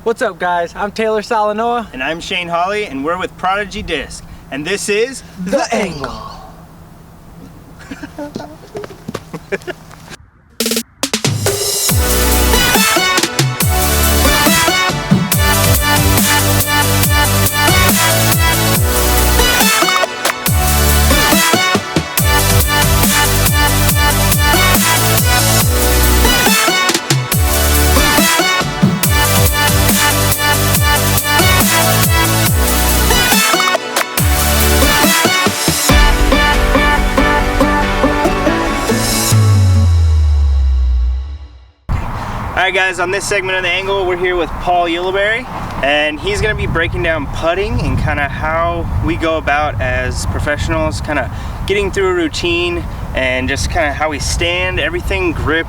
What's up, guys? I'm Taylor Salanoa. And I'm Shane Hawley, and we're with Prodigy Disc. And this is The Angle. Alright guys, on this segment of The Angle, we're here with Paul Ulibarri, and he's going to be breaking down putting and kind of how we go about as professionals, kind of getting through a routine and just kind of how we stand, everything, grip.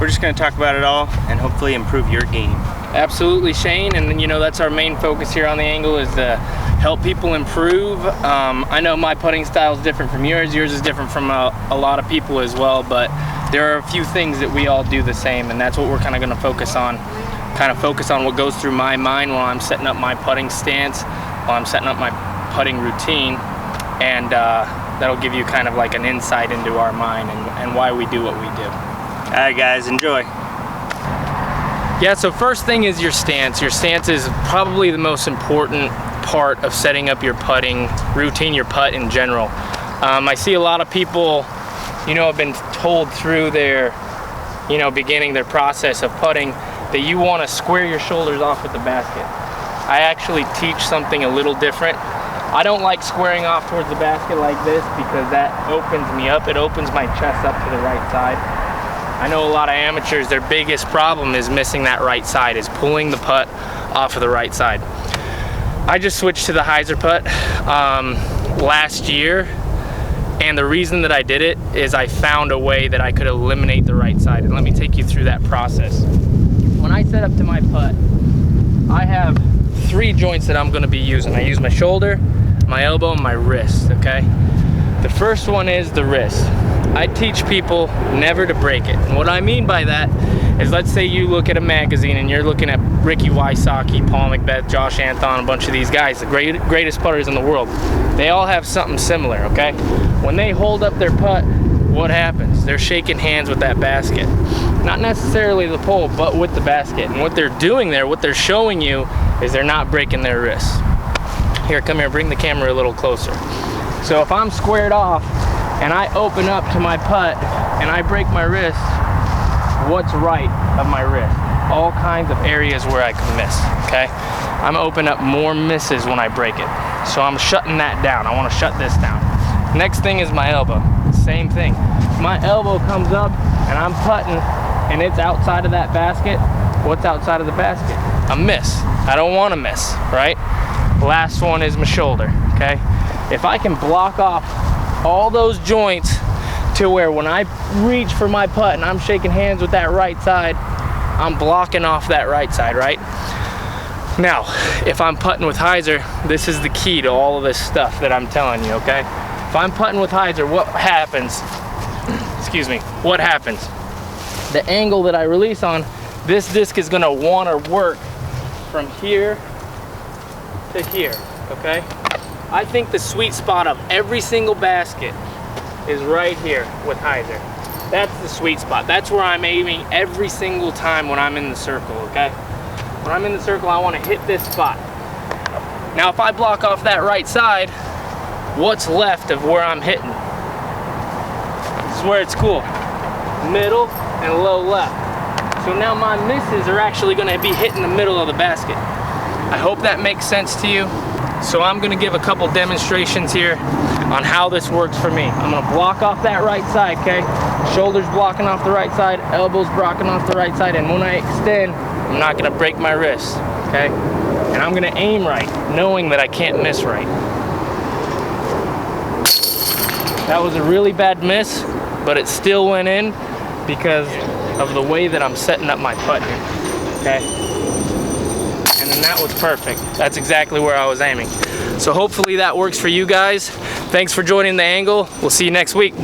We're just going to talk about it all and hopefully improve your game. Absolutely, Shane, and you know that's our main focus here on The Angle, is to help people improve. I know my putting style is different from yours is different from a lot of people as well, but there are a few things that we all do the same, and that's what we're kind of going to focus on. Kind of focus on what goes through my mind while I'm setting up my putting stance, while I'm setting up my putting routine, and that'll give you kind of like an insight into our mind and why we do what we do. Alright guys, enjoy. Yeah, so first thing is your stance. Your stance is probably the most important part of setting up your putting routine, your putt in general. I see a lot of people, you know, have been told through their, you know, beginning their process of putting that you want to square your shoulders off with the basket. I actually teach something a little different. I don't like squaring off towards the basket like this because that opens me up. It opens my chest up to the right side. I know a lot of amateurs, their biggest problem is missing that right side, is pulling the putt off of the right side. I just switched to the hyzer putt last year, and the reason that I did it is I found a way that I could eliminate the right side, and let me take you through that process. When I set up to my putt, I have 3 joints that I'm going to be using. I use my shoulder, my elbow, and my wrist, okay? The first one is the wrist. I teach people never to break it. And what I mean by that is, let's say you look at a magazine and you're looking at Ricky Wysocki, Paul Macbeth, Josh Anthon, a bunch of these guys, the greatest putters in the world. They all have something similar, okay? When they hold up their putt, what happens? They're shaking hands with that basket. Not necessarily the pole, but with the basket. And what they're doing there, what they're showing you, is they're not breaking their wrists. Here, come here, bring the camera a little closer. So if I'm squared off and I open up to my putt and I break my wrist, what's right of my wrist? All kinds of areas where I can miss, okay? I'm opening up more misses when I break it. So I'm shutting that down. I want to shut this down. Next thing is my elbow. Same thing. My elbow comes up and I'm putting and it's outside of that basket. What's outside of the basket? A miss. I don't want to miss, right? Last one is my shoulder, okay? If I can block off all those joints to where when I reach for my putt and I'm shaking hands with that right side, I'm blocking off that right side, right? Now, if I'm putting with hyzer, this is the key to all of this stuff that I'm telling you, okay? If I'm putting with hyzer, what happens? Excuse me, what happens? The angle that I release on, this disc is gonna wanna work from here to here, okay? I think the sweet spot of every single basket is right here with hyzer. That's the sweet spot. That's where I'm aiming every single time when I'm in the circle, okay? When I'm in the circle, I want to hit this spot. Now, if I block off that right side, what's left of where I'm hitting? This is where it's cool. Middle and low left. So now my misses are actually going to be hitting the middle of the basket. I hope that makes sense to you. So I'm going to give a couple demonstrations here on how this works for me. I'm going to block off that right side, okay? Shoulders blocking off the right side, elbows blocking off the right side, and when I extend, I'm not going to break my wrist, okay? And I'm going to aim right, knowing that I can't miss right. That was a really bad miss, but it still went in because of the way that I'm setting up my putt here, okay? And then that was perfect. That's exactly where I was aiming. So hopefully that works for you guys. Thanks for joining The Angle. We'll see you next week.